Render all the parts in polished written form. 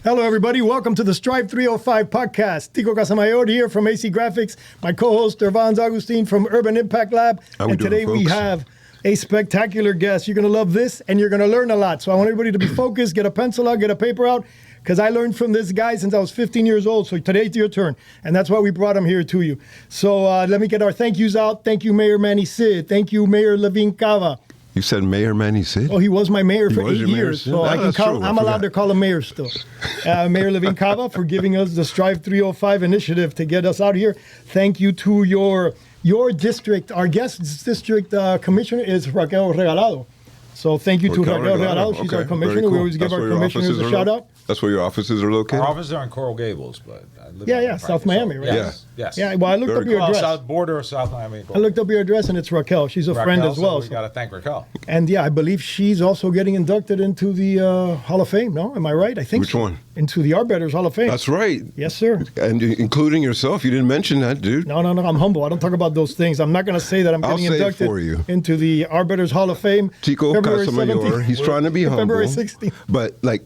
Hello, everybody. Welcome to the Strive 305 podcast. Tico Casamayor here from AC Graphics. My co-host, Irvans Agustin from Urban Impact Lab. And today we have a spectacular guest. You're going to love this, and you're going to learn a lot. So I want everybody to be focused, get a pencil out, get a paper out, because I learned from this guy since I was 15 years old. So today's your turn, and that's why we brought him here to you. So let me get our thank yous out. Thank you, Mayor Manny Sid. Thank you, Mayor Levine Cava. You said Mayor Manny Sid? Oh, he was my mayor for 8 years, so I'm allowed to call him mayor still. Mayor Levine Cava for giving us the Strive 305 initiative to get us out here. Thank you to your district. Our guest district commissioner is Raquel Regalado. So thank you to Raquel Regalado. She's our commissioner. Cool. We always give our commissioners a shout out. That's where your offices are located? Our offices are in Coral Gables, but I live South Miami, right? Yes. Yeah, well, I looked up your address. South border of South Miami. I looked up your address, and it's Raquel. She's a friend as well. So we got to thank Raquel. And yeah, I believe she's also getting inducted into the Hall of Fame. No, am I right? I think Which one? Into the Arbiters Hall of Fame. That's right. Yes, sir. And including yourself. You didn't mention that, dude. No. I'm humble. I don't talk about those things. I'm not going to say that I'm getting inducted into the Arbiters Hall of Fame. Tico Casamayor. He's trying to be humble. February 16th. But, like,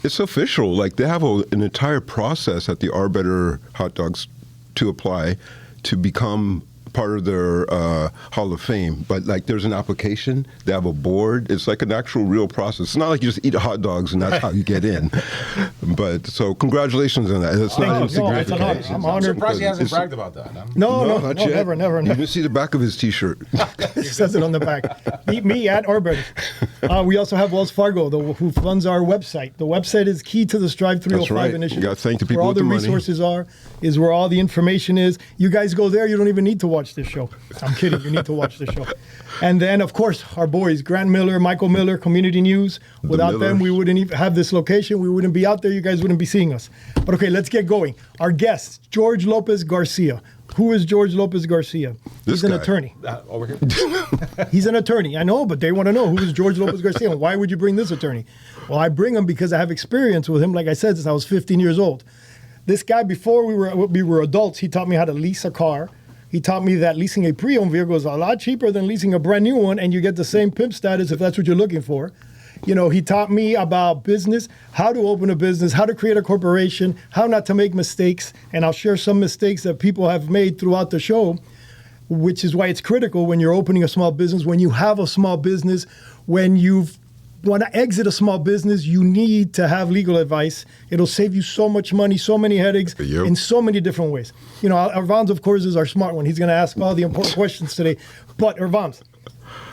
it's official. Like, they have an entire process at the Arbiter Hot Dogs to apply to become part of their Hall of Fame. But, like, there's an application. They have a board. It's like an actual real process. It's not like you just eat hot dogs and that's how you get in. But, so, congratulations on that. It's not insignificant. It's an honor. I'm honored. I'm surprised he hasn't bragged about that. Huh? No, never. You can see the back of his T-shirt. It says it on the back. Meet me at Arbiter. We also have Wells Fargo, who funds our website. The website is key to the Strive 305 initiative. You got to thank the people where all with the money. resources is where all the information is. You guys go there, you don't even need to watch this show. I'm kidding. You need to watch the show. And then, of course, our boys, Grant Miller, Michael Miller, Community News. Without them, we wouldn't even have this location. We wouldn't be out there. You guys wouldn't be seeing us. But okay, let's get going. Our guest, Jorge Lopez Garcia. Who is Jorge Lopez Garcia? He's an attorney. Over here. He's an attorney. I know, but they want to know who is Jorge Lopez Garcia and why would you bring this attorney? Well, I bring him because I have experience with him, like I said, since I was 15 years old. This guy, before we were adults, he taught me how to lease a car. He taught me that leasing a pre-owned vehicle is a lot cheaper than leasing a brand new one, and you get the same pimp status if that's what you're looking for. You know, he taught me about business, how to open a business, how to create a corporation, how not to make mistakes. And I'll share some mistakes that people have made throughout the show, which is why it's critical when you're opening a small business, when you have a small business, when you want to exit a small business, you need to have legal advice. It'll save you so much money, so many headaches in so many different ways. You know, Irvans, of course, is our smart one. He's going to ask all the important questions today. But Irvans,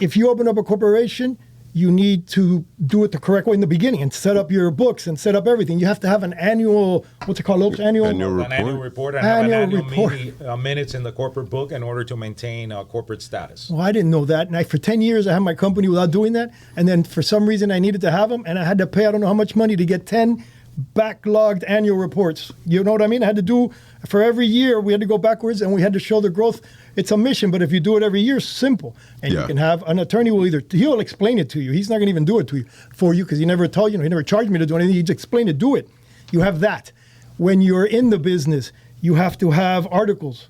if you open up a corporation, you need to do it the correct way in the beginning and set up your books and set up everything. You have to have an annual, what's it called, Lopes? Annual report and have an annual minutes in the corporate book in order to maintain corporate status. Well, I didn't know that. And for 10 years, I had my company without doing that. And then for some reason, I needed to have them. And I had to pay, I don't know how much money to get 10 backlogged annual reports. You know what I mean? I had to do, for every year, we had to go backwards and we had to show the growth. It's a mission, but if you do it every year, it's simple. And you can have an attorney he'll explain it to you. He's not going to even do it for you because he never told you, he never charged me to do anything. He just explained it, do it. You have that. When you're in the business, you have to have articles.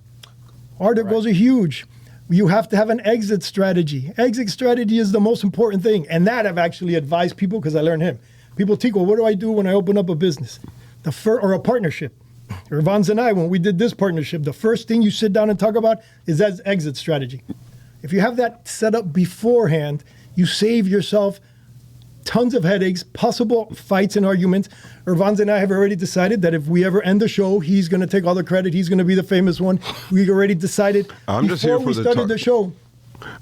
Articles are huge. You have to have an exit strategy. Exit strategy is the most important thing. And that I've actually advised people because I learned him. People, Tico, what do I do when I open up a business? Or a partnership? Irvans and I, when we did this partnership, the first thing you sit down and talk about is that exit strategy. If you have that set up beforehand, you save yourself tons of headaches, possible fights and arguments. Irvans and I have already decided that if we ever end the show, he's going to take all the credit. He's going to be the famous one. We already decided before we started the show.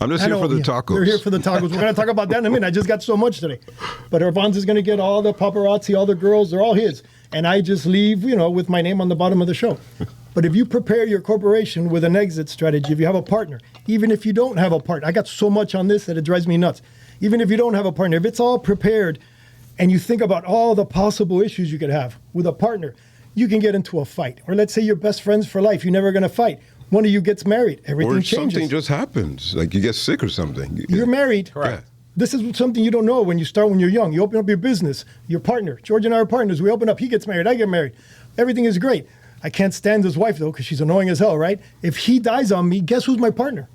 I'm just here for the tacos. You're here for the tacos. We're going to talk about that in a minute. I just got so much today. But Irvans is going to get all the paparazzi, all the girls. They're all his. And I just leave, with my name on the bottom of the show. But if you prepare your corporation with an exit strategy, if you have a partner, even if you don't have a partner, I got so much on this that it drives me nuts. Even if you don't have a partner, if it's all prepared and you think about all the possible issues you could have with a partner, you can get into a fight. Or let's say you're best friends for life. You're never going to fight. One of you gets married. Everything changes. Or something just happens. Like you get sick or something. You're married. Correct. This is something you don't know when you're young. You open up your business, your partner. George and I are partners. We open up. He gets married. I get married. Everything is great. I can't stand his wife, though, because she's annoying as hell, right? If he dies on me, guess who's my partner?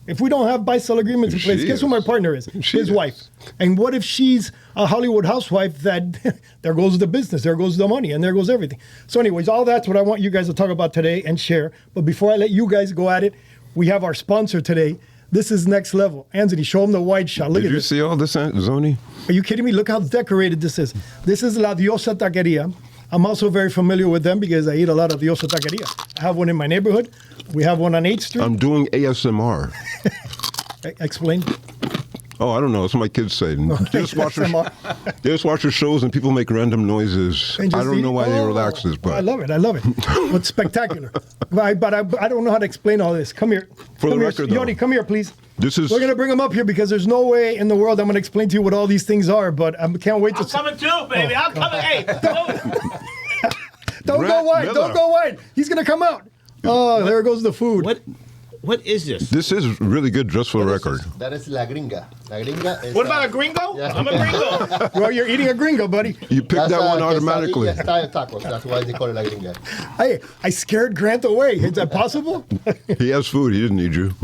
If we don't have buy-sell agreements in place, guess who my partner is? His wife. And what if she's a Hollywood housewife that there goes the business, there goes the money, and there goes everything. So anyways, all that's what I want you guys to talk about today and share. But before I let you guys go at it, we have our sponsor today. This is next level. Anthony, show him the wide shot. Look at this. Did you see all this, Zoni? Are you kidding me? Look how decorated this is. This is La Diosa Taqueria. I'm also very familiar with them because I eat a lot of Diosa Taqueria. I have one in my neighborhood. We have one on 8th Street. I'm doing ASMR. Explain. Oh, I don't know. It's what my kids say. They just watch their shows and people make random noises. I don't know why they relax this, but I love it. It's spectacular. But I don't know how to explain all this. Come here. For the record, though, Yoni, come here, please. We're going to bring him up here because there's no way in the world I'm going to explain to you what all these things are, but I can't wait to... I'm coming too, baby. I'm coming. Hey, don't go wide. Don't go wide. He's going to come out. Oh, there goes the food. What is this? This is really good, just for the record. That is La Gringa. La Gringa is... What about a gringo? Yeah. I'm a gringo. Well, you're eating a gringo, buddy. You picked that one automatically. Quesadilla style tacos. That's why they call it La Gringa. Hey, I scared Grant away. Is that possible? He has food. He didn't need you.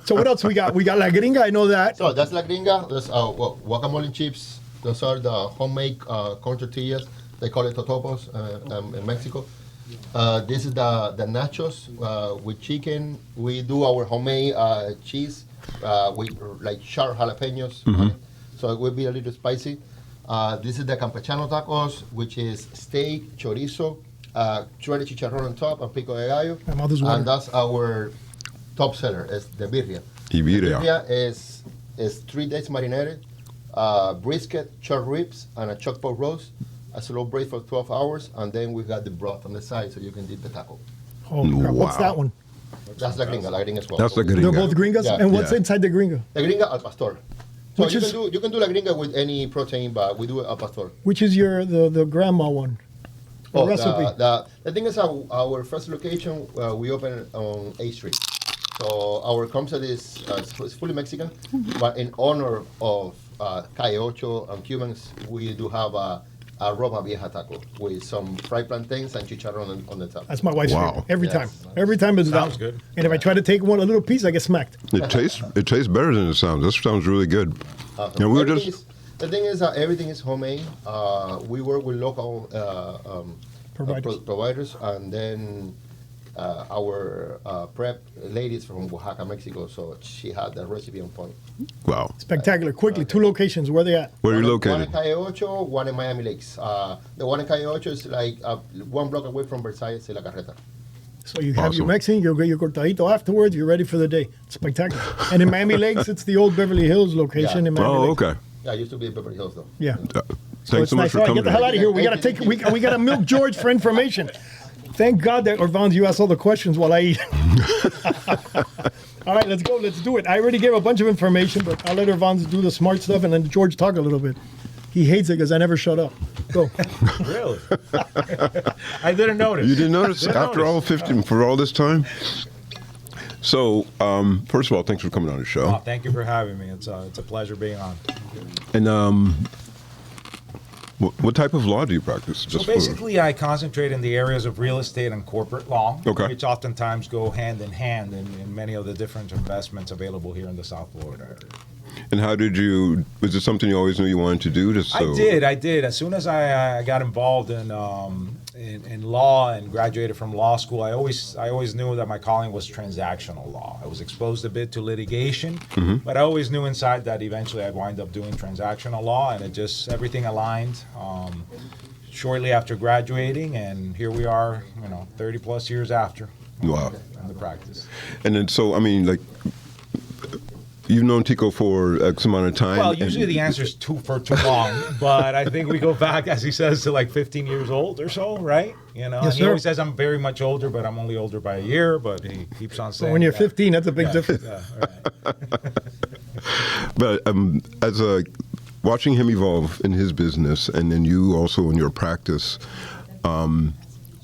So what else we got? We got La Gringa. I know that. So that's La Gringa. There's guacamole chips. Those are the homemade corn tortillas. They call it totopos in Mexico. This is the nachos with chicken. We do our homemade cheese with like sharp jalapenos. Mm-hmm. So it will be a little spicy. This is the campechano tacos, which is steak, chorizo, shredded chicharrón on top, and pico de gallo. My mother's water. And that's our top seller, is the birria. Birria. Birria is 3 days marinated, brisket, chopped ribs, and a chuck pork roast. A slow braise for 12 hours, and then we got the broth on the side so you can dip the taco. Oh, crap. What's that one? That's la gringa as well. That's the gringa. They're both gringas? Yeah. And what's Yeah. inside the gringa? La gringa al pastor. So Which you can do la gringa with any protein, but we do it al pastor. Which is the grandma one? The recipe. The thing is, our first location, we opened on 8th Street. So our concept is fully Mexican, but in honor of Calle Ocho and Cubans, we do have a Roma Vieja taco with some fried plantains and chicharrón on the top. That's my wife's favorite. Every Yes. time. Every time it's Sounds down. good. And if I try to take a little piece, I get smacked. It tastes better than it sounds. This sounds really good. And we were just... The thing is that everything is homemade. We work with local providers, and then our prep ladies from Oaxaca, Mexico, so she had the recipe on point. Wow. Spectacular. Quickly, 2 locations. Where are they at? Where are you One located? in Calle Ocho, one in Miami Lakes. The one in Calle Ocho is like 1 block away from Versailles y La Carreta. So you have your Awesome. Mexican, you get your cortadito afterwards, you're ready for the day. Spectacular. And in Miami Lakes, it's the old Beverly Hills location Yeah. in Miami Oh, Lakes. okay. Yeah, it used to be in Beverly Hills though. Yeah. Thanks it's so much nice. for All right, coming. get the hell out of here. We gotta milk George for information. Thank God that Irvans, you asked all the questions while I eat. All right, let's go. Let's do it. I already gave a bunch of information, but I'll let Irvans do the smart stuff and then George talk a little bit. He hates it because I never shut up. Go. Really? I didn't notice. You didn't notice after all 15 for all this time? So, first of all, thanks for coming on the show. Oh, thank you for having me. It's a pleasure being on. And what type of law do you practice? So basically, I concentrate in the areas of real estate and corporate law, Okay. which oftentimes go hand in hand in many of the different investments available here in the South Florida area. And how did you? Was it something you always knew you wanted to do? I did. As soon as I got involved in law and graduated from law school, I always knew that my calling was transactional law. I was exposed a bit to litigation, but I always knew inside that eventually I'd wind up doing transactional law, and everything aligned. Shortly after graduating, and here we are, 30 plus years after. Wow. In the practice. And then, so I mean, like, you've known Tico for X amount of time. Well, usually the answer is too long, but I think we go back, as he says, to like 15 years old or so, right? Yes, and he sir. always says I'm very much older, but I'm only older by a year. But he keeps on saying. So when you're that. 15, that's a big difference. Yeah, right. But watching him evolve in his business, and then you also in your practice,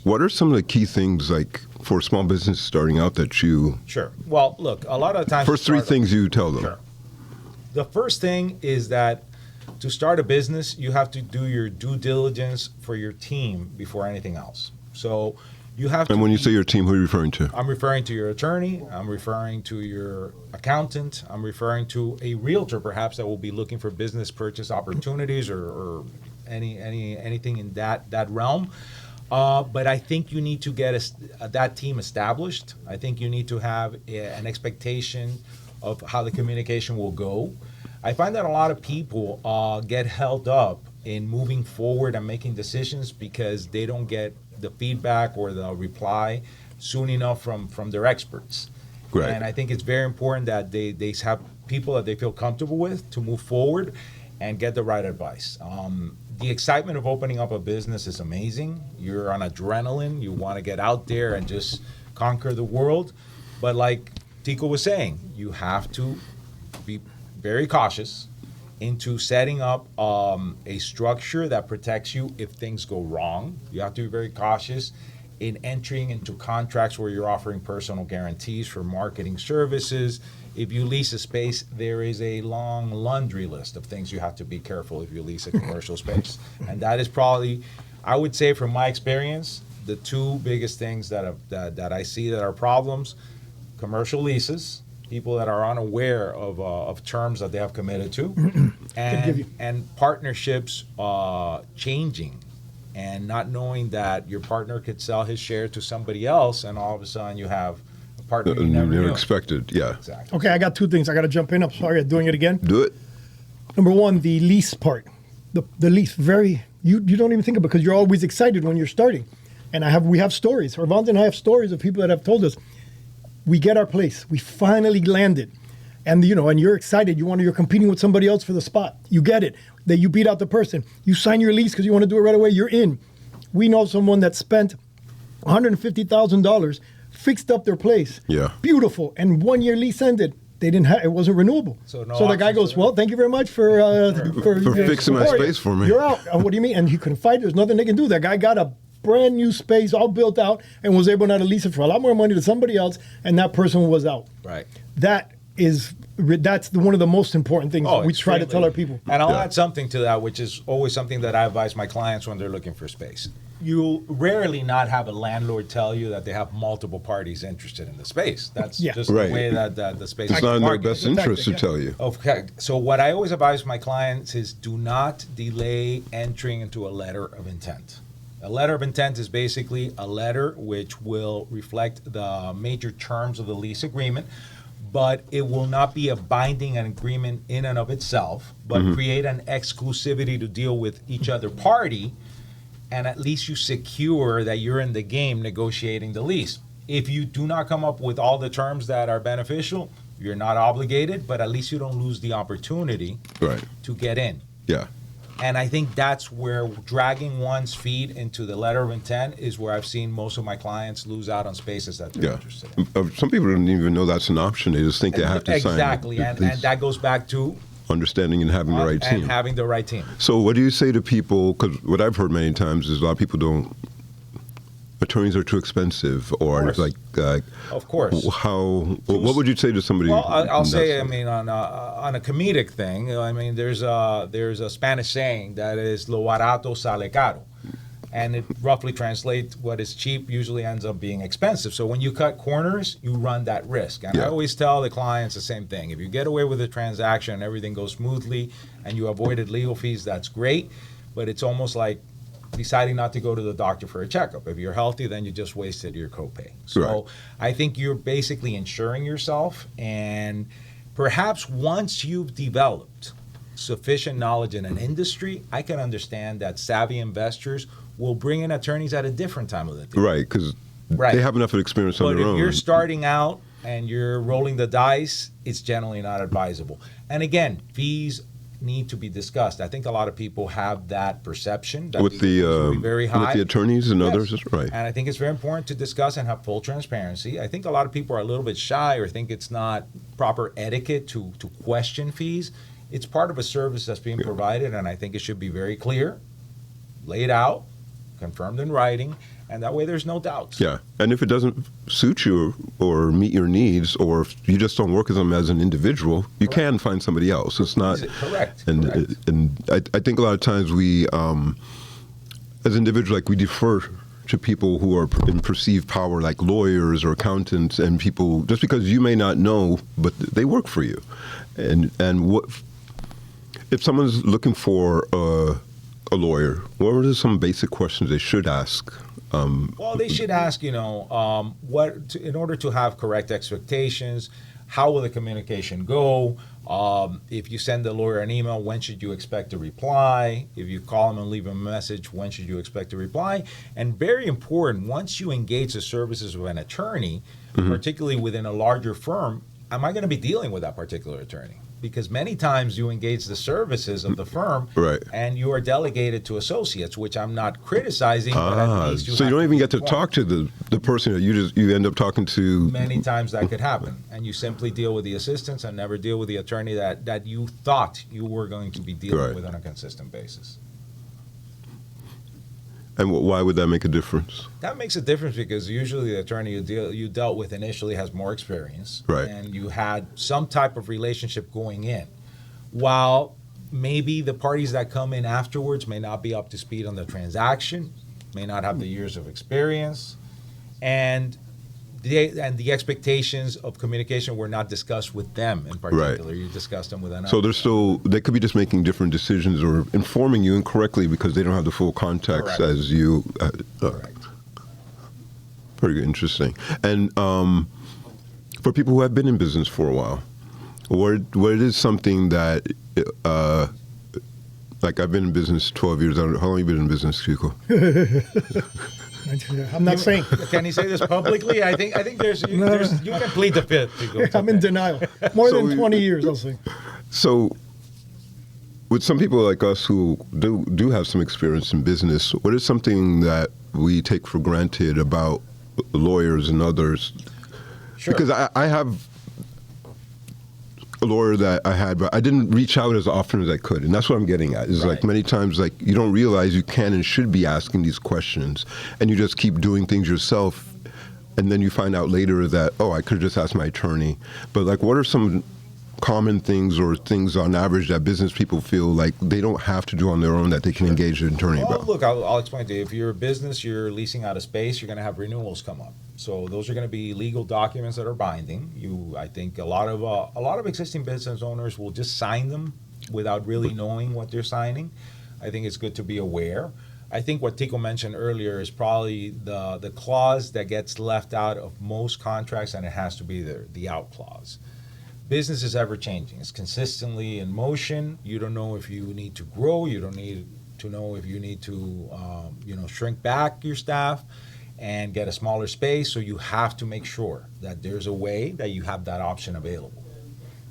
what are some of the key things, like, for a small business starting out that you... Sure. Well, look, a lot of times... First 3 things you tell them. Sure. The first thing is that to start a business, you have to do your due diligence for your team before anything else. So you have to. And when you say your team, who are you referring to? I'm referring to your attorney. I'm referring to your accountant. I'm referring to a realtor, perhaps, that will be looking for business purchase opportunities or anything in that realm. But I think you need to get that team established. I think you need to have an expectation of how the communication will go. I find that a lot of people get held up in moving forward and making decisions because they don't get the feedback or the reply soon enough from their experts. Right. And I think it's very important that they have people that they feel comfortable with to move forward and get the right advice. The excitement of opening up a business is amazing. You're on adrenaline. You want to get out there and just conquer the world. But like Tico was saying, you have to be very cautious into setting up a structure that protects you if things go wrong. You have to be very cautious in entering into contracts where you're offering personal guarantees for marketing services. If you lease a space, there is a long laundry list of things you have to be careful if you lease a commercial space. And that is probably, I would say from my experience, the two biggest things that I see that are problems: commercial leases, people that are unaware of terms that they have committed to, and partnerships changing and not knowing that your partner could sell his share to somebody else, and all of a sudden you have a partner you never knew. Expected, yeah. Exactly. Okay, I got two things. I got to jump in. I'm sorry, I'm doing it again. Do it. Number one, the lease part. The lease, you don't even think of it because you're always excited when you're starting. And we have stories. Irvans and I have stories of people that have told us, we get our place. We finally landed. And and you're excited. You're competing with somebody else for the spot. You get it. That you beat out the person. You sign your lease because you want to do it right away. You're in. We know someone that spent $150,000, fixed up their place. Yeah. Beautiful. And 1 year lease ended. They didn't have, it wasn't renewable. So no the guy goes, well, thank you very much for fixing my support. space for me. You're out. And what do you mean? And he couldn't fight. There's nothing they can do. That guy got a brand new space all built out and was able now to lease it for a lot more money to somebody else, and that person was out. Right. That's one of the most important things we try to tell our people. And I'll add something to that, which is always something that I advise my clients when they're looking for space. You rarely not have a landlord tell you that they have multiple parties interested in the space. That's just Right. the way that the space It's is not in their marketed. best interest to tell you. Okay, so what I always advise my clients is do not delay entering into a letter of intent. A letter of intent is basically a letter which will reflect the major terms of the lease agreement, but it will not be a binding agreement in and of itself, but create an exclusivity to deal with each other party, and at least you secure that you're in the game negotiating the lease. If you do not come up with all the terms that are beneficial, you're not obligated, but at least you don't lose the opportunity to get in. Yeah. And I think that's where dragging one's feet into the letter of intent is where I've seen most of my clients lose out on spaces that they're interested in. Some people don't even know that's an option. They just think they have to sign. Exactly, and that goes back to understanding and having the right team. And having the right team. So what do you say to people, because what I've heard many times is a lot of people attorneys are too expensive, or like of course. What would you say to somebody? Well, I'll say, I mean, on a comedic thing, I mean, there's a Spanish saying that is "lo barato sale caro," and it roughly translates what is cheap usually ends up being expensive. So when you cut corners, you run that risk. And I always tell the clients the same thing: if you get away with the transaction and everything goes smoothly, and you avoided legal fees, that's great. But it's almost like deciding not to go to the doctor for a checkup. If you're healthy, then you just wasted your copay. So I think you're basically insuring yourself, and perhaps once you've developed sufficient knowledge in an industry, I can understand that savvy investors will bring in attorneys at a different time of the day. Right, because they have enough experience on their own. But if you're starting out and you're rolling the dice, it's generally not advisable. And again, fees need to be discussed. I think a lot of people have that perception that with the very high. with the attorneys and others, that's right. And I think it's very important to discuss and have full transparency. I think a lot of people are a little bit shy or think it's not proper etiquette to question fees. It's part of a service that's being provided, and I think it should be very clear, laid out, confirmed in writing, And that way there's no doubts. Yeah, and if it doesn't suit you or meet your needs, or if you just don't work with them as an individual, you can find somebody else. It's not Correct. And I think a lot of times we, as individuals, like we defer to people who are in perceived power, like lawyers or accountants, and people just because you may not know, but they work for you. And what if someone's looking for a lawyer? What are some basic questions they should ask? Well, they should ask, in order to have correct expectations, how will the communication go? If you send the lawyer an email, when should you expect a reply? If you call them and leave a message, when should you expect a reply? And very important, once you engage the services of an attorney, particularly within a larger firm, am I going to be dealing with that particular attorney? Because many times you engage the services of the firm, right, and you are delegated to associates, which I'm not criticizing. But at least so you don't even get to talk to the person that you end up talking to. Many times that could happen, and you simply deal with the assistants and never deal with the attorney that you thought you were going to be dealing with on a consistent basis. And why would that make a difference? That makes a difference because usually the attorney you dealt with initially has more experience, right, and you had some type of relationship going in. While maybe the parties that come in afterwards may not be up to speed on the transaction, may not have the years of experience, and the expectations of communication were not discussed with them in particular. Right. You discussed them with another. So they could be just making different decisions or informing you incorrectly because they don't have the full context as you. Correct. Very interesting. And for people who have been in business for a while, what is something that, like I've been in business 12 years. How long have you been in business, Tico? I'm not saying. Can you say this publicly? I think you can plead the fifth. I'm in denial. More than 20 years, I'll say. So, with some people like us who do have some experience in business, what is something that we take for granted about lawyers and others? Sure. Because I have a lawyer that I had, but I didn't reach out as often as I could, and that's what I'm getting at. Is like many times, like you don't realize you can and should be asking these questions, and you just keep doing things yourself, and then you find out later that I could have just asked my attorney. But like, what are some common things or things on average that business people feel like they don't have to do on their own that they can engage an attorney about? Look, I'll explain to you. If you're a business, you're leasing out a space, you're going to have renewals come up. So those are going to be legal documents that are binding. I think a lot of existing business owners will just sign them without really knowing what they're signing. I think it's good to be aware. I think what Tico mentioned earlier is probably the clause that gets left out of most contracts, and it has to be the out clause. Business is ever changing. It's consistently in motion. You don't know if you need to grow. You don't need to know if you need to, shrink back your staff and get a smaller space. So you have to make sure that there's a way that you have that option available.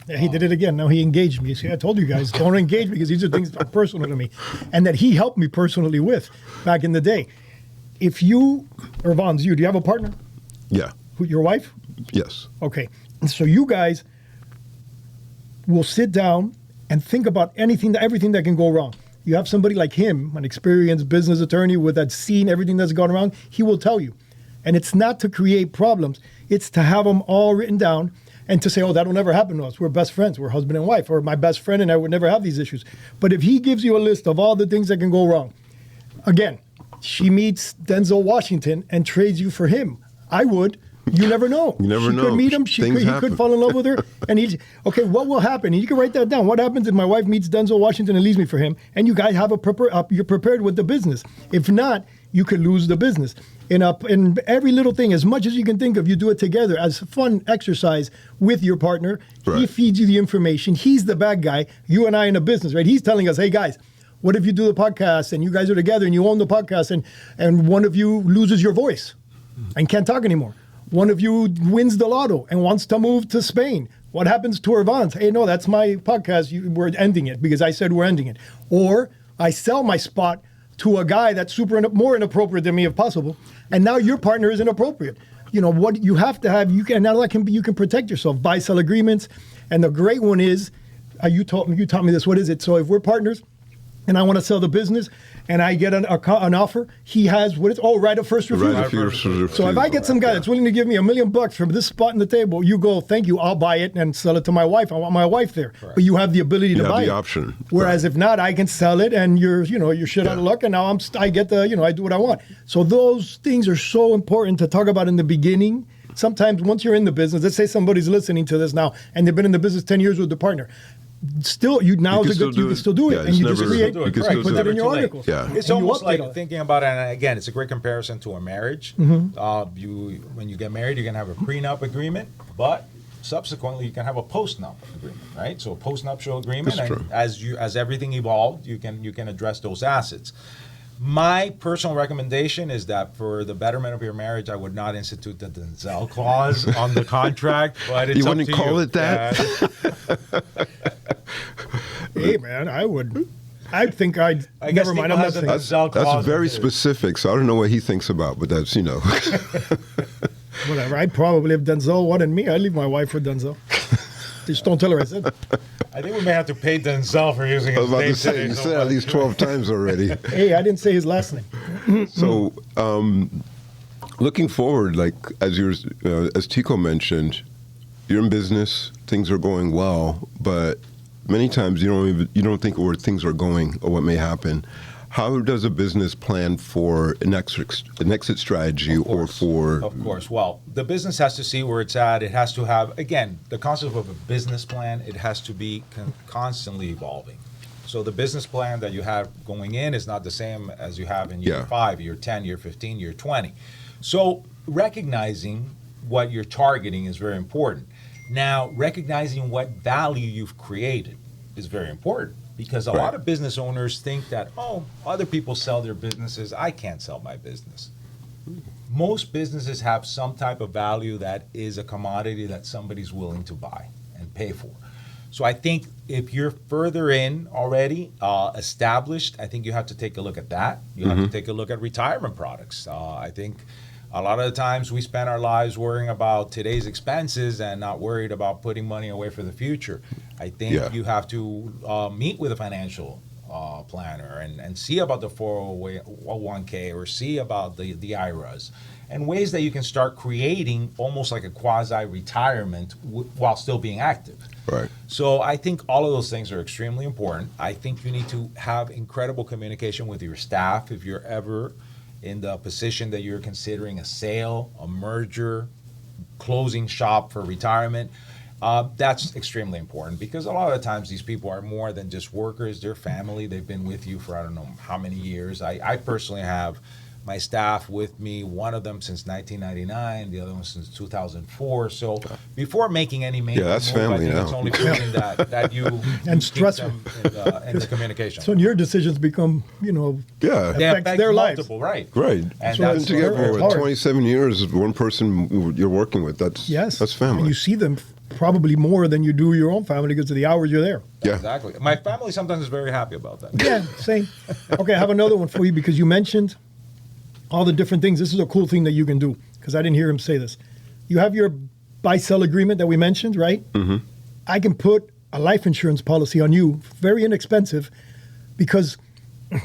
Yeah, he did it again. Now he engaged me. See, I told you guys, don't engage because these are things that are personal to me, and that he helped me personally with back in the day. If you, Irvans, do you have a partner? Yeah. Your wife? Yes. Okay. So you guys will sit down and think about everything that can go wrong. You have somebody like him, an experienced business attorney that's seen everything that's gone wrong, he will tell you. And it's not to create problems. It's to have them all written down and to say, that'll never happen to us. We're best friends. We're husband and wife. Or my best friend and I would never have these issues. But if he gives you a list of all the things that can go wrong, again, she meets Denzel Washington and trades you for him. I would. You never know. You never know. She could meet him. He could fall in love with her. And what will happen? And you can write that down. What happens if my wife meets Denzel Washington and leaves me for him? And you guys have you're prepared with the business. If not, you could lose the business. In every little thing, as much as you can think of, you do it together as a fun exercise with your partner. Right. He feeds you the information. He's the bad guy. You and I in a business, right? He's telling us, hey guys, what if you do the podcast and you guys are together and you own the podcast and one of you loses your voice and can't talk anymore? One of you wins the lotto and wants to move to Spain. What happens to Irvans? Hey, no, that's my podcast. We're ending it because I said we're ending it. Or I sell my spot to a guy that's more inappropriate than me if possible, and now your partner is inappropriate. What you have to have, you can protect yourself, buy-sell agreements, and the great one is, you taught me this, what is it? So if we're partners, and I want to sell the business, and I get an offer, he has right of first refusal. Right, if you're So if I get some guy that's willing to give me $1 million from this spot on the table, you go, thank you, I'll buy it and sell it to my wife. I want my wife there. But you have the ability to have buy the it. option. Whereas if not, I can sell it and you're shit out of luck, and now I get I do what I want. So those things are so important to talk about in the beginning. Sometimes once you're in the business, let's say somebody's listening to this now and they've been in the business 10 years with their partner. Still, you can still do it, and you just create, put that in your articles. Yeah. It's And you almost update like all that. thinking about it, and again, it's a great comparison to a marriage. When you get married, you're gonna have a prenup agreement, but subsequently you can have a postnup agreement, right? So a postnuptial agreement, That's and true. as everything evolved, you can address those assets. My personal recommendation is that for the betterment of your marriage, I would not institute the Denzel clause on the contract. But it's You up wouldn't to call you. it that? Hey man, I would. I think I'd. I guess Never mind. Tico I'm not has a saying. Denzel clause. That's very in his. specific, so I don't know what he thinks about, but that's, Whatever. I'd probably if Denzel wanted me, I'd leave my wife with Denzel. Just don't tell her I said. I think we may have to pay Denzel for using I his was about name to say, today you so said it at much. least 12 times already. Hey, I didn't say his last name. So, looking forward, like as Tico mentioned, you're in business, things are going well, but many times you don't think where things are going or what may happen. How does a business plan for an exit strategy or for? Of course. Well, the business has to see where it's at. It has to have, again, the concept of a business plan. It has to be constantly evolving. So the business plan that you have going in is not the same as you have in year 5, year 10, year 15, year 20. So recognizing what you're targeting is very important. Now, recognizing what value you've created is very important. Because a lot of business owners think that, other people sell their businesses, I can't sell my business. Most businesses have some type of value that is a commodity that somebody's willing to buy and pay for. So I think if you're further in already, established, I think you have to take a look at that. You have to take a look at retirement products. I think a lot of the times we spend our lives worrying about today's expenses and not worried about putting money away for the future. I think you have to meet with a financial planner and see about the 401k or see about the IRAs and ways that you can start creating almost like a quasi-retirement while still being active. Right. So I think all of those things are extremely important. I think you need to have incredible communication with your staff if you're ever in the position that you're considering a sale, a merger, closing shop for retirement. That's extremely important because a lot of the times these people are more than just workers. They're family. They've been with you for I don't know how many years. I personally have my staff with me, one of them since 1999, the other one since 2004. So before making any major that's move, family I think now. it's only fitting that you And keep stressful. them in the communication. So your decisions become, They affects affect their lives. multiple, right? Right. And So that's been together it's for hard. 27 years, one person you're working with, that's family. And you see them probably more than you do your own family because of the hours you're there. Exactly. My family sometimes is very happy about that. Yeah, same. Okay, I have another one for you because you mentioned all the different things. This is a cool thing that you can do because I didn't hear him say this. You have your buy-sell agreement that we mentioned, right? Mm-hmm. I can put a life insurance policy on you, very inexpensive, because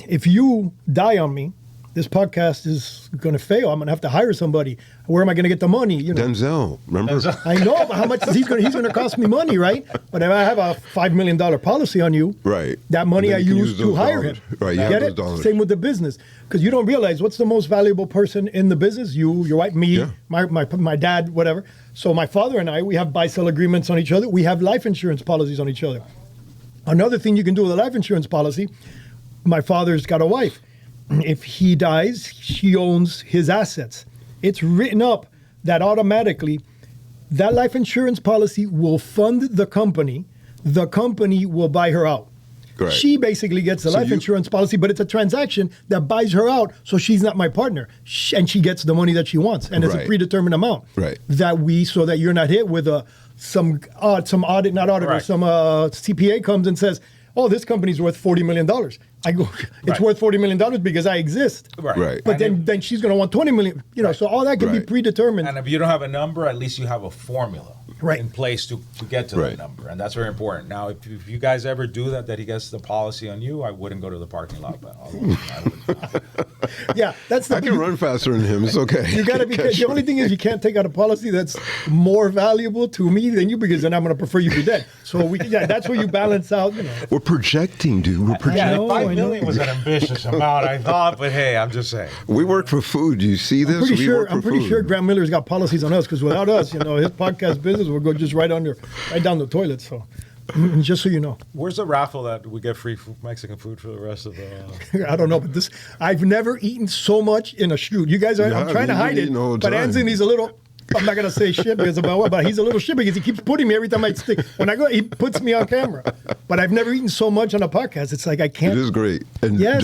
if you die on me, this podcast is going to fail. I'm going to have to hire somebody. Where am I going to get the money? Denzel, remember? I know, but how much is he's going to cost me money, right? But if I have a $5 million policy on you, Right. that money Then I you can use use to those hire dollars. him. Right, you have Get those it? dollars. Same with the business. Because you don't realize what's the most valuable person in the business? You, your wife, me, my dad, whatever. So my father and I, we have buy-sell agreements on each other. We have life insurance policies on each other. Another thing you can do with a life insurance policy, my father's got a wife. If he dies, she owns his assets. It's written up that automatically that life insurance policy will fund the company. The company will buy her out. Right. She basically gets the So life you- insurance policy, but it's a transaction that buys her out, so she's not my partner. And she gets the money that she wants, and it's a Right. predetermined amount. Right. So that you're not hit with some audit, not auditor, Correct. some CPA comes and says, "Oh, this company's worth $40 million." I go, "It's Right. worth $40 million because I exist." Right. But then she's going to want $20 million. So all that can be Right. predetermined. And if you don't have a number, at least you have a formula. Right. in place to get to Right. that number, and that's very important. Now, if you guys ever do that he gets the policy on you, I wouldn't go to the parking lot. But I would, Yeah, that's the I can run faster than him. It's okay. You got to be. The only thing is you can't take out a policy that's more valuable to me than you, because then I'm going to prefer you be dead. So that's where you balance out. You know. We're projecting, dude. We're projecting. yeah, know, $5 I know. million was an ambitious amount, I thought, but hey, I'm just saying. We work for food. Do you see this? Pretty We sure. work for I'm pretty food. sure Grant Miller's got policies on us, because without us, his podcast business will go just right down the toilet. So, just so you know. Where's the raffle that we get free Mexican food for the rest of the? I don't know, but I've never eaten so much in a shoot. You guys are, Yeah, I'm trying to you've hide been it, eating all the but time. Anthony's a little, I'm not going to say shit because about what, but he's a little shit because he keeps putting me every time I stick. When I go, he puts me on camera. But I've never eaten so much on a podcast. It's like I It can't. is great. And Yes.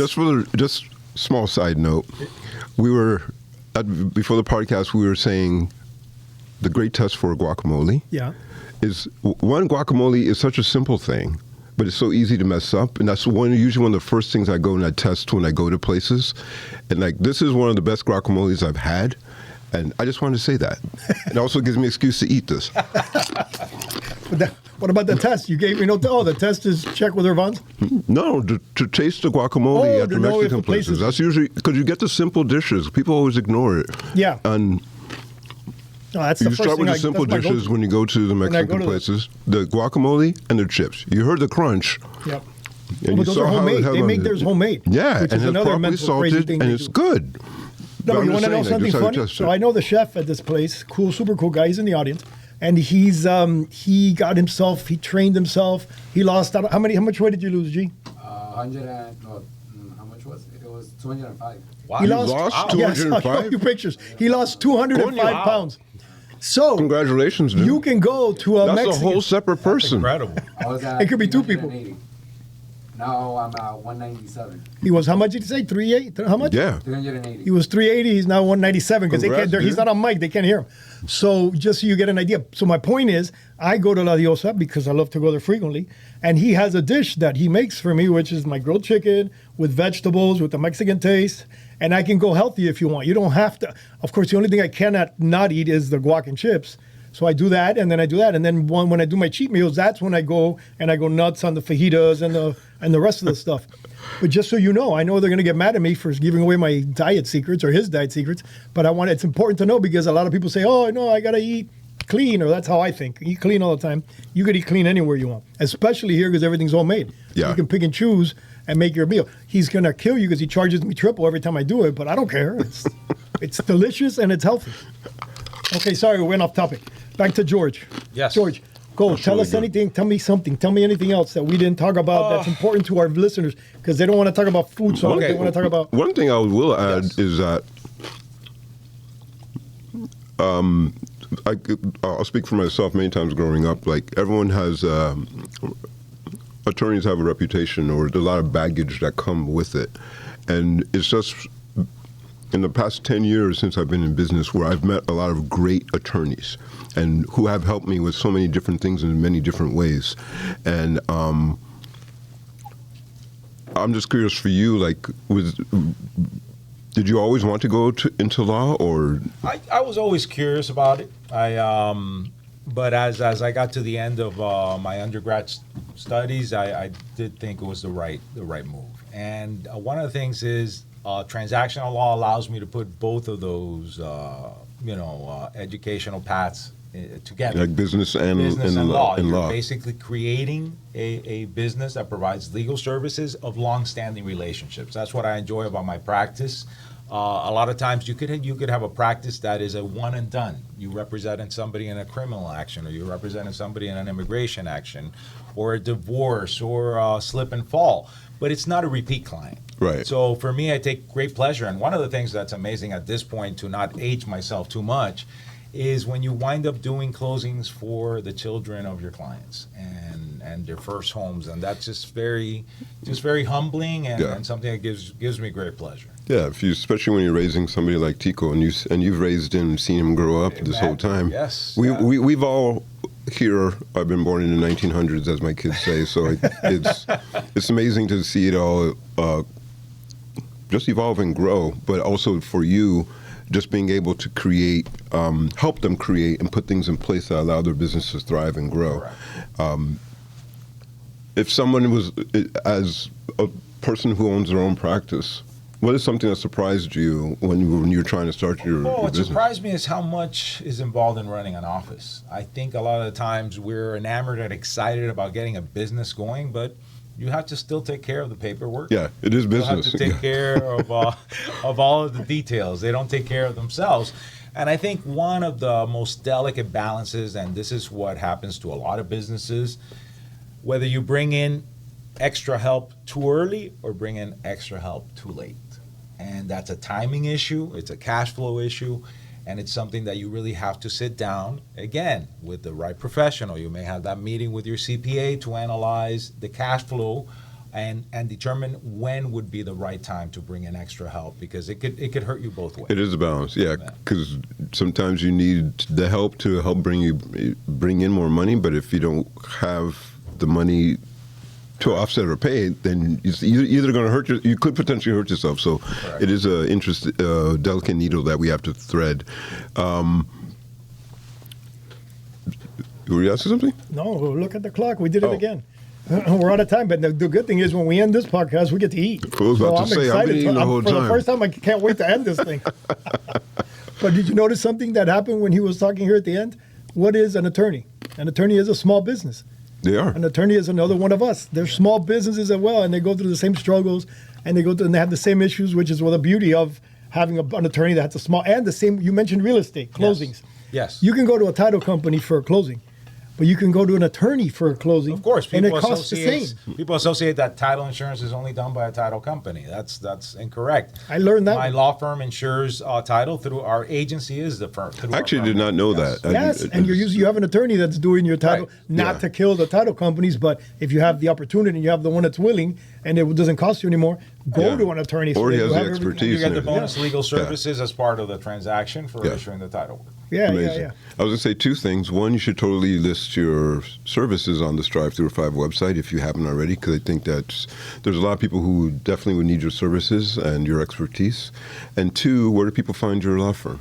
just small side note, we were before the podcast. We were saying the great test for guacamole Yeah. is guacamole is such a simple thing, but it's so easy to mess up, and that's usually one of the first things I go and I test when I go to places, and like this is one of the best guacamoles I've had. And I just wanted to say that. It also gives me an excuse to eat this. What about the test? You gave me the test is check with Irvans. No, to taste the guacamole Oh, at the to know if Mexican the place places. is- That's usually because you get the simple dishes. People always ignore it. Yeah. And No, that's the you first start thing with the simple that's my dishes go-to. when you go to the I go Mexican to the- places. The guacamole and the chips. You heard the crunch. Yep. And But those are homemade. They make theirs homemade. Yeah, which and is it's another properly mental crazy salted, thing and they it's do. good. No, But I'm you want just to know saying, I something just had to funny? test So it. I know the chef at this place, super cool guy. He's in the audience, and he got himself, he trained himself. He lost how much weight did you lose, G? 100 and, no, how much was it? It was 205. Wow. He You lost lost Yes, I'll 205? show you pictures. He lost 205 Wow. pounds. So Congratulations, dude. you can go to a That's Mexican. a whole separate person. Incredible. I was at It could be two people. 380. Now I'm at 197. He was how much did you say? 380? How much? Yeah. 380. He was 380. He's now 197 because Congrats, he's dude. not on mic. They can't hear him. So just so you get an idea. So my point is, I go to La Diosa because I love to go there frequently, and he has a dish that he makes for me, which is my grilled chicken with vegetables with the Mexican taste, and I can go healthy if you want. You don't have to. Of course, the only thing I cannot not eat is the guac and chips. So I do that, and then I do that, and then when I do my cheat meals, that's when I go nuts on the fajitas and the rest of the stuff. But just so you know, I know they're going to get mad at me for giving away my diet secrets or his diet secrets. But it's important to know because a lot of people say, "Oh, no, I got to eat clean," or that's how I think. Eat clean all the time. You could eat clean anywhere you want, especially here because everything's homemade. Yeah. You can pick and choose and make your meal. He's going to kill you because he charges me triple every time I do it, but I don't care. It's delicious and it's healthy. Okay, sorry, we went off topic. Back to George. Yes. George, go. That's Tell really us good. anything. Tell me something. Tell me anything else that we didn't talk about that's important to our listeners because they don't want to talk about food, so Okay. they want to talk about. One thing I will add Yes. is that I'll speak for myself. Many times growing up, like everyone has, attorneys have a reputation or a lot of baggage that come with it, and it's just in the past 10 years since I've been in business where I've met a lot of great attorneys and who have helped me with so many different things in many different ways, and I'm just curious for you, like, did you always want to go into law, or? I was always curious about it. But as I got to the end of my undergrad studies, I did think it was the right move. And one of the things is transactional law allows me to put both of those educational paths together. Like business and law. and You're law. basically creating a business that provides legal services of long-standing relationships. That's what I enjoy about my practice. A lot of times you could have a practice that is a one and done. You representing somebody in a criminal action, or you're representing somebody in an immigration action, or a divorce, or a slip and fall. But it's not a repeat client. Right. So for me, I take great pleasure. And one of the things that's amazing at this point, to not age myself too much, is when you wind up doing closings for the children of your clients and their first homes, and that's just very humbling and, Yeah. and something that gives me great pleasure. Yeah, especially when you're raising somebody like Tico, and you've raised him, and seen him grow up this whole time. Yes, we've all here. I've been born in the 1900s, as my kids say. So it's amazing to see it all just evolve and grow. But also for you just being able to create, help them create and put things in place that allow their businesses to thrive and grow. If someone was, as a person who owns their own practice, what is something that surprised you when you were trying to start your What business? surprised me is how much is involved in running an office. I think a lot of the times we're enamored and excited about getting a business going, but you have to still take care of the paperwork. Yeah, it is You business. have to take care of all of the details. They don't take care of themselves. And I think one of the most delicate balances, and this is what happens to a lot of businesses, whether you bring in extra help too early or bring in extra help too late. And that's a timing issue, it's a cash flow issue, and it's something that you really have to sit down, again, with the right professional. You may have that meeting with your CPA to analyze the cash flow and determine when would be the right time to bring in extra help, because it could hurt you both ways. It is a balance, yeah, because sometimes you need the help to help bring in more money, but if you don't have the money to offset or pay, then it's either going to hurt you. You could potentially hurt yourself. So it is a delicate needle that we have to thread. Were you asking something? No, look at the clock. We did it again. We're out of time, but the good thing is when we end this podcast, we get to eat. I was about to say, I've been eating the whole For the time. first time, I can't wait to end this thing. But did you notice something that happened when he was talking here at the end? What is an attorney? An attorney is a small business. They are. An attorney is another one of us. They're small businesses as well, and they go through the same struggles, and they have the same issues, which is the beauty of having an attorney that's a small, and the same. You mentioned real estate closings. Yes. You can go to a title company for a closing, but you can go to an attorney for a closing. Of course, and it people costs the same. associate that title insurance is only done by a title company. That's incorrect. I learned that My one. law firm insures title through our agency is the firm. I actually did not know that. Yes, and you have an attorney that's doing your title, Right. not to kill the title companies, but if you have the opportunity and you have the one that's willing and it doesn't cost you anymore, go to an attorney. Or he that has you the have everything. expertise. You get the Yeah. bonus legal services as part of the transaction for issuing the title. Yeah, Amazing. yeah. I was going to say two things. One, you should totally list your services on the Strive Through 5 website if you haven't already, because I think that there's a lot of people who definitely would need your services and your expertise. And two, where do people find your law firm?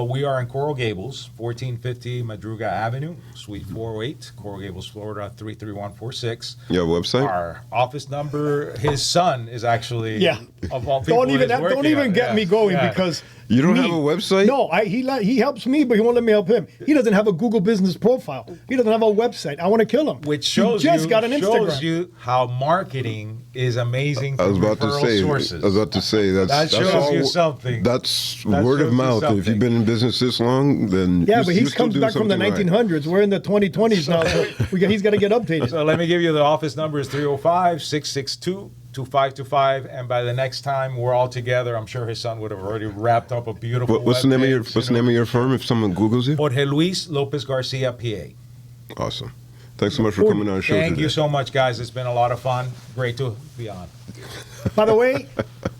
We are in Coral Gables, 1450 Madruga Avenue, Suite 408, Coral Gables, Florida, 33146. You have a website? Our office number, his son is actually, Yeah. of all people, Don't even get me going because You don't have a website? No, he helps me, but he won't let me help him. He doesn't have a Google business profile. He doesn't have a website. I want to kill him. Which shows he just got an Instagram. shows you how marketing is amazing. I was through about to referral say. sources. I was about to say That that's shows all, you something. That's That word shows of you mouth. And if something. you've been in business this long, then Yeah, but he you're still comes doing back from the something right. 1900s. We're in the 2020s now, so he's got to get updated. So let me give you the office number is 305-662-2525, and by the next time we're all together, I'm sure his son would have already wrapped up a beautiful. What's the name of your webpage, What's the name of your firm? If someone Googles you, Jorge Luis Lopez Garcia, PA. awesome. Thanks so much for coming on the show Thank today. you so much, guys. It's been a lot of fun. Great to be on. By the way,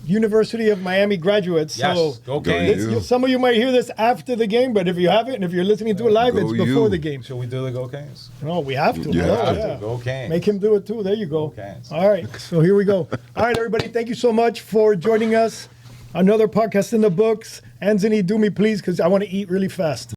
University of Miami graduates. Yes, So go Go Canes. you. some of you might hear this after the game, but if you haven't, and if you're listening to it live, Go it's before you. the game. Should we do the Go Canes? No, we have to. You No, have to. yeah. Go Canes. Make him do it too. There you go. Okay. All right. So here we go. All right, everybody. Thank you so much for joining us. Another podcast in the books. Anthony, do me please, because I want to eat really fast.